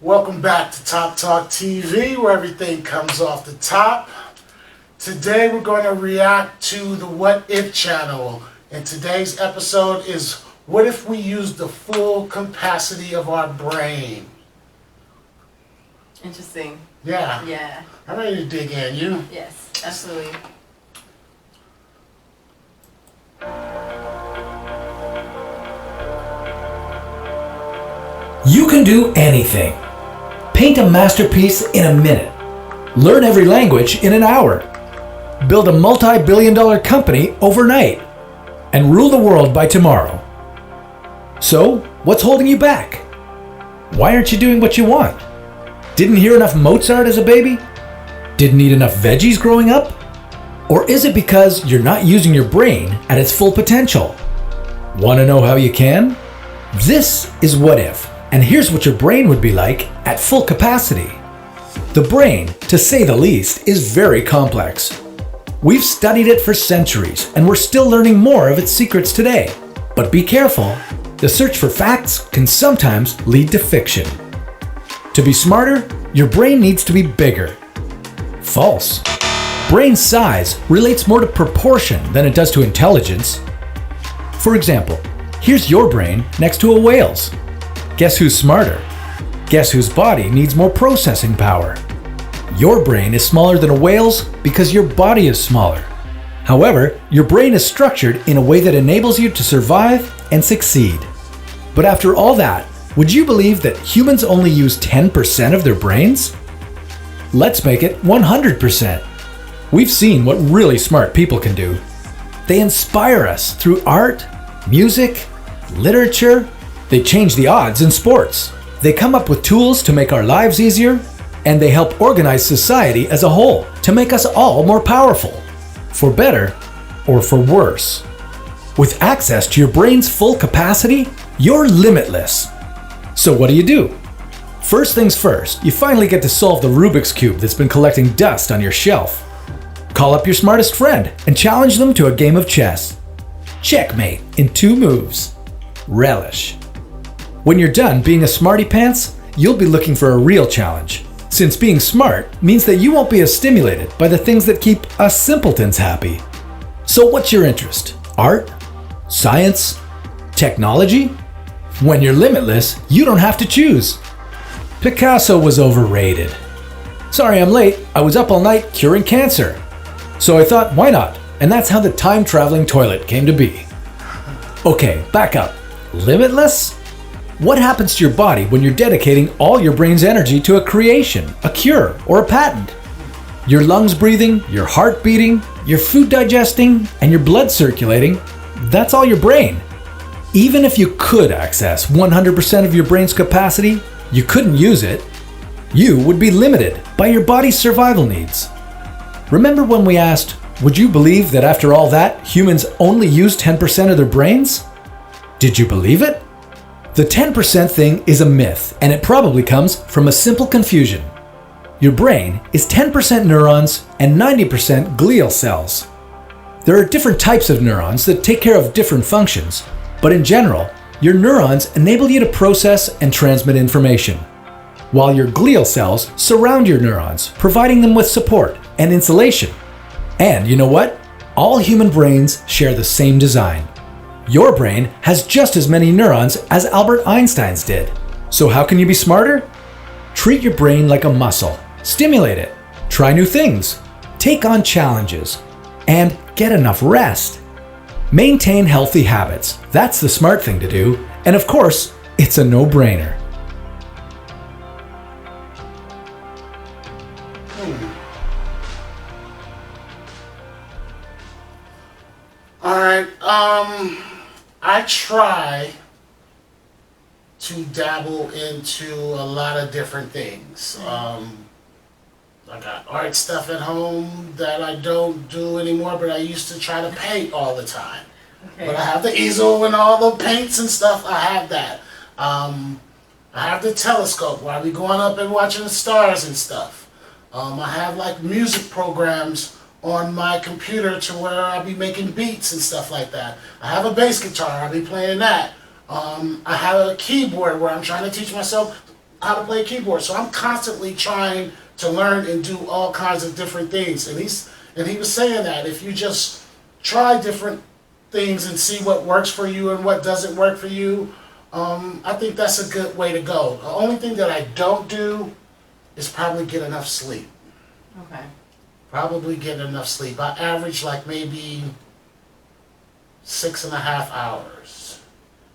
Welcome back to Top Talk TV, where everything comes off the top. Today we're going to react to the What If channel, and today's episode is what if we use the full capacity of our brain? Interesting. Yeah. Yeah. I'm ready to dig in. You? Yes, absolutely. You can do anything. Paint a masterpiece in a minute. Learn every language in an hour. Build a multi-billion-dollar company overnight. And rule the world by tomorrow. So, what's holding you back? Why aren't you doing what you want? Didn't hear enough Mozart as a baby? Didn't eat enough veggies growing up? Or is it because you're not using your brain at its full potential? Want to know how you can? This is What If, and here's what your brain would be like at full capacity. The brain, to say the least, is very complex. We've studied it for centuries, and we're still learning more of its secrets today. But be careful, the search for facts can sometimes lead to fiction. To be smarter, your brain needs to be bigger. False. Brain size relates more to proportion than it does to intelligence. For example, here's your brain next to a whale's. Guess who's smarter? Guess whose body needs more processing power? Your brain is smaller than a whale's because your body is smaller. However, your brain is structured in a way that enables you to survive and succeed. But after all that, would you believe that humans only use 10% of their brains? Let's make it 100%. We've seen what really smart people can do. They inspire us through art, music, literature. They change the odds in sports. They come up with tools to make our lives easier, and they help organize society as a whole to make us all more powerful, for better or for worse. With access to your brain's full capacity, you're limitless. So what do? First things first, you finally get to solve the Rubik's Cube that's been collecting dust on your shelf. Call up your smartest friend and challenge them to a game of chess. Checkmate in 2 moves. Relish. When you're done being a smarty pants, you'll be looking for a real challenge, since being smart means that you won't be as stimulated by the things that keep us simpletons happy. So what's your interest? Art? Science? Technology? When you're limitless, you don't have to choose. Picasso was overrated. Sorry I'm late, I was up all night curing cancer. So I thought, why not? And that's how the time-traveling toilet came to be. Okay, back up. Limitless? What happens to your body when you're dedicating all your brain's energy to a creation, a cure, or a patent? Your lungs breathing, your heart beating, your food digesting, and your blood circulating, that's all your brain. Even if you could access 100% of your brain's capacity, you couldn't use it. You would be limited by your body's survival needs. Remember when we asked, would you believe that after all that, humans only use 10% of their brains? Did you believe it? The 10% thing is a myth, and it probably comes from a simple confusion. Your brain is 10% neurons and 90% glial cells. There are different types of neurons that take care of different functions, but in general, your neurons enable you to process and transmit information, while your glial cells surround your neurons, providing them with support and insulation. And you know what? All human brains share the same design. Your brain has just as many neurons as Albert Einstein's did. So how can you be smarter? Treat your brain like a muscle. Stimulate it. Try new things. Take on challenges. And get enough rest. Maintain healthy habits. That's the smart thing to do. And of course, it's a no-brainer. Alright, I try to dabble into a lot of different things. I got art stuff at home that I don't do anymore, but I used to try to paint all the time. Okay. But I have the easel and all the paints and stuff, I have that. I have the telescope where I be going up and watching the stars and stuff. I have like music programs on my computer to where I'll be making beats and stuff like that. I have a bass guitar, I'll be playing that. I have a keyboard where I'm trying to teach myself how to play keyboard. So I'm constantly trying to learn and do all kinds of different things. And he was saying that if you just try different things and see what works for you and what doesn't work for you, I think that's a good way to go. The only thing that I don't do is probably get enough sleep. Okay. Probably get enough sleep. I average like maybe 6.5 hours.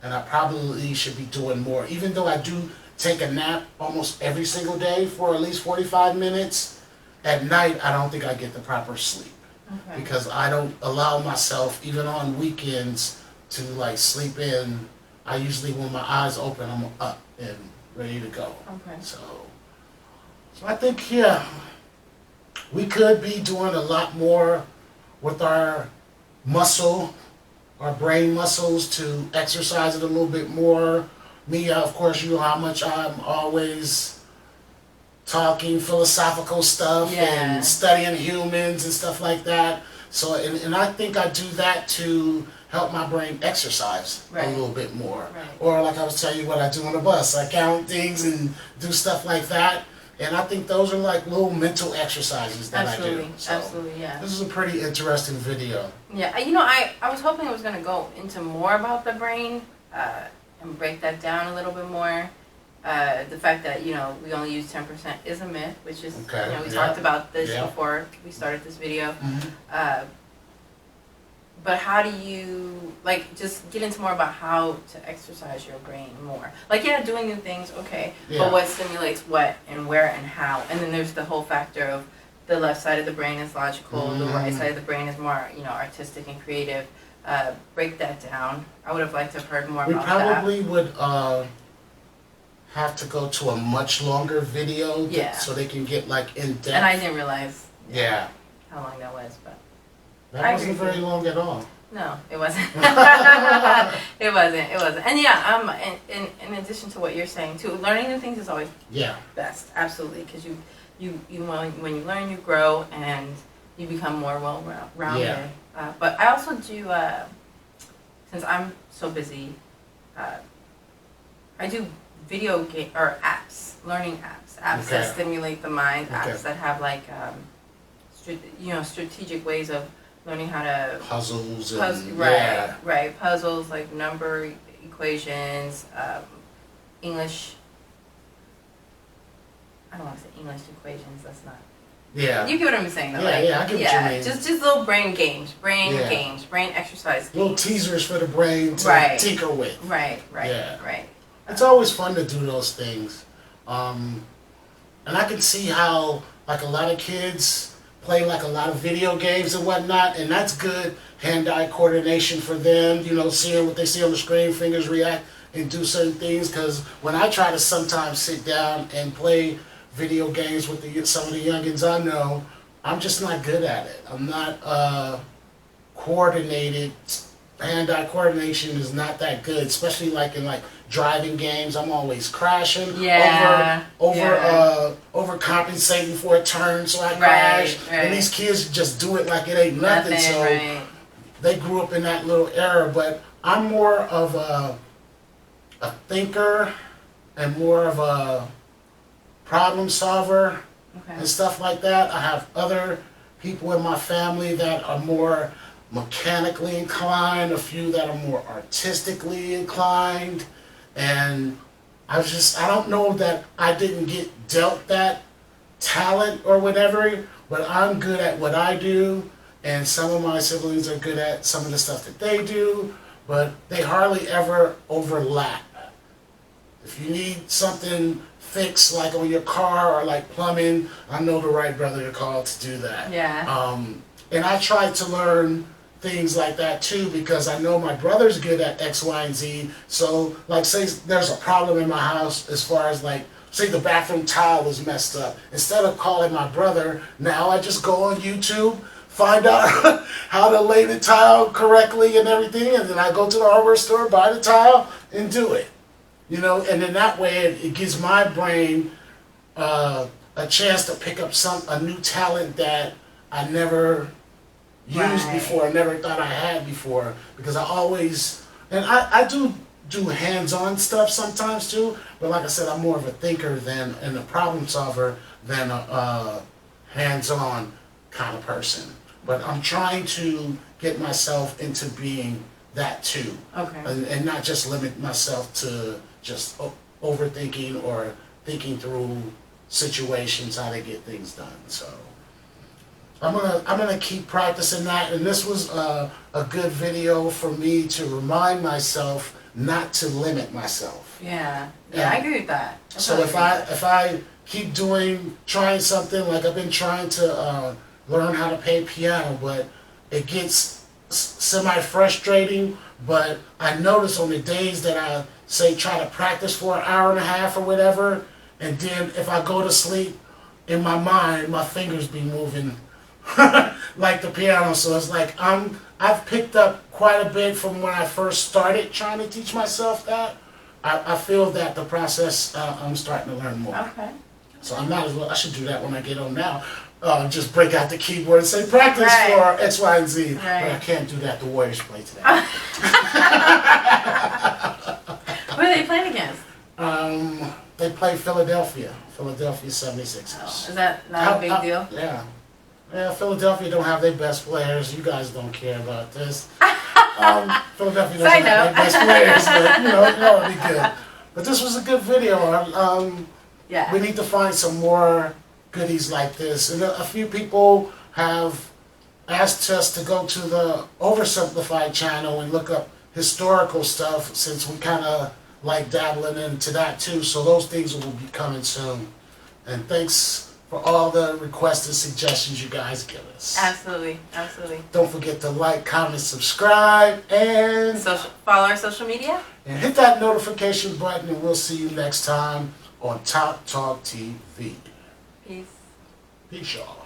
And I probably should be doing more. Even though I do take a nap almost every single day for at least 45 minutes, at night I don't think I get the proper sleep. Okay. Because I don't allow myself, even on weekends, to like sleep in. I usually, when my eyes open, I'm up and ready to go. Okay. So I think, yeah, we could be doing a lot more with our brain muscles, to exercise it a little bit more. Me, of course, you know how much I'm always talking philosophical stuff Yeah. and studying humans and stuff like that. So, and I think I do that to help my brain exercise Right. a little bit more. Right. Or like I was telling you what I do on the bus. I count things and do stuff like that. And I think those are like little mental exercises that Absolutely. I do. So Absolutely. Yeah. this is a pretty interesting video. Yeah. You know, I was hoping it was going to go into more about the brain and break that down a little bit more. The fact that, you know, we only use 10% is a myth, which is, Okay, you know, we yeah, talked about this yeah. before we started this video. Mm-hmm. But how do you, like, just get into more about how to exercise your brain more? Like, yeah, doing new things, okay, Yeah. but what stimulates what and where and how? And then there's the whole factor of the left side of the brain is logical, the right side of the brain is more, you know, artistic and creative. Break that down. I would have liked to have heard more We about that. probably would have to go to a much longer video Yeah. so they can get like in depth. And I didn't realize Yeah. how long that was, but That I wasn't agree. very long at all. no, it wasn't. It wasn't. And yeah, in addition to what you're saying too, learning new things is always Yeah. best, absolutely, because you when you learn, you grow and you become more well-rounded. Yeah. But I also do, since I'm so busy, I do video game or apps, learning apps Okay. that stimulate the mind, Okay. apps that have like, strategic ways of learning how to Puzzles and right, puzzles like number equations, English. I don't want to say English equations. That's not. Yeah. You get what I'm saying, though. Yeah, like, yeah, I get what you mean. Just little brain games, Yeah. brain exercise. Little games. teasers for the brain to Right. tinker with. Right. Yeah. Right. It's always fun to do those things. And I can see how like a lot of kids play like a lot of video games and whatnot, and that's good hand-eye coordination for them, you know, seeing what they see on the screen, fingers react and do certain things, because when I try to sometimes sit down and play video games with some of the youngins I know, I'm just not good at it. I'm not coordinated. Hand-eye coordination is not that good, especially like in like driving games. I'm always crashing, Yeah, overcompensating for a turn, so I crash. right. And these kids just do it like it ain't nothing. So right. they grew up in that little era. But I'm more of a thinker and more of a problem solver Okay. and stuff like that. I have other people in my family that are more mechanically inclined, a few that are more artistically inclined, and I don't know that I didn't get dealt that talent or whatever, but I'm good at what I do, and some of my siblings are good at some of the stuff that they do, but they hardly ever overlap. If you need something fixed, like on your car or like plumbing, I know the right brother to call to do that. Yeah. And I try to learn things like that too, because I know my brother's good at X, Y, and Z. So, like, say there's a problem in my house as far as like, say the bathroom tile is messed up. Instead of calling my brother, now I just go on YouTube, find out how to lay the tile correctly and everything, and then I go to the hardware store, buy the tile, and do it. You know, and then that way it gives my brain a chance to pick up a new talent that I never used Right. before, I never thought I had before, because I always, and I do do hands-on stuff sometimes too, but like I said, I'm more of a thinker and a problem solver than a hands-on kind of person. But I'm trying to get myself into being that too, Okay. and not just limit myself to just overthinking or thinking through situations, how to get things done. So I'm gonna keep practicing that, and this was a good video for me to remind myself not to limit myself. Yeah. Yeah, Yeah. I agree with that. So if I keep trying something, like I've been trying to learn how to play piano, but it gets semi-frustrating. But I notice on the days that I say try to practice for an hour and a half or whatever, and then if I go to sleep, in my mind my fingers be moving like the piano. So it's like I've picked up quite a bit from when I first started trying to teach myself that. I feel that the process, I'm starting to learn more. Okay. So I'm not as well. I should do that when I get home now. Just break out the keyboard and say practice Right. for X, Y, and Z. Right. But I can't do that. The Warriors play today. Who are they playing against? They play Philadelphia 76ers. Oh, is that not a big deal? Yeah. Yeah, Philadelphia don't have their best players. You guys don't care about this. Philadelphia doesn't Side have note. their best players, but it'll be good. But this was a good video. Yeah. We need to find some more goodies like this. And a few people have asked us to go to the Oversimplified channel and look up historical stuff, since we kind of like dabbling into that too. So those things will be coming soon. And thanks for all the requests and suggestions you guys give us. Absolutely. Absolutely. Don't forget to like, comment, subscribe, and Follow our social media. hit that notification button, and we'll see you next time on Top Talk TV. Peace. Peace, y'all.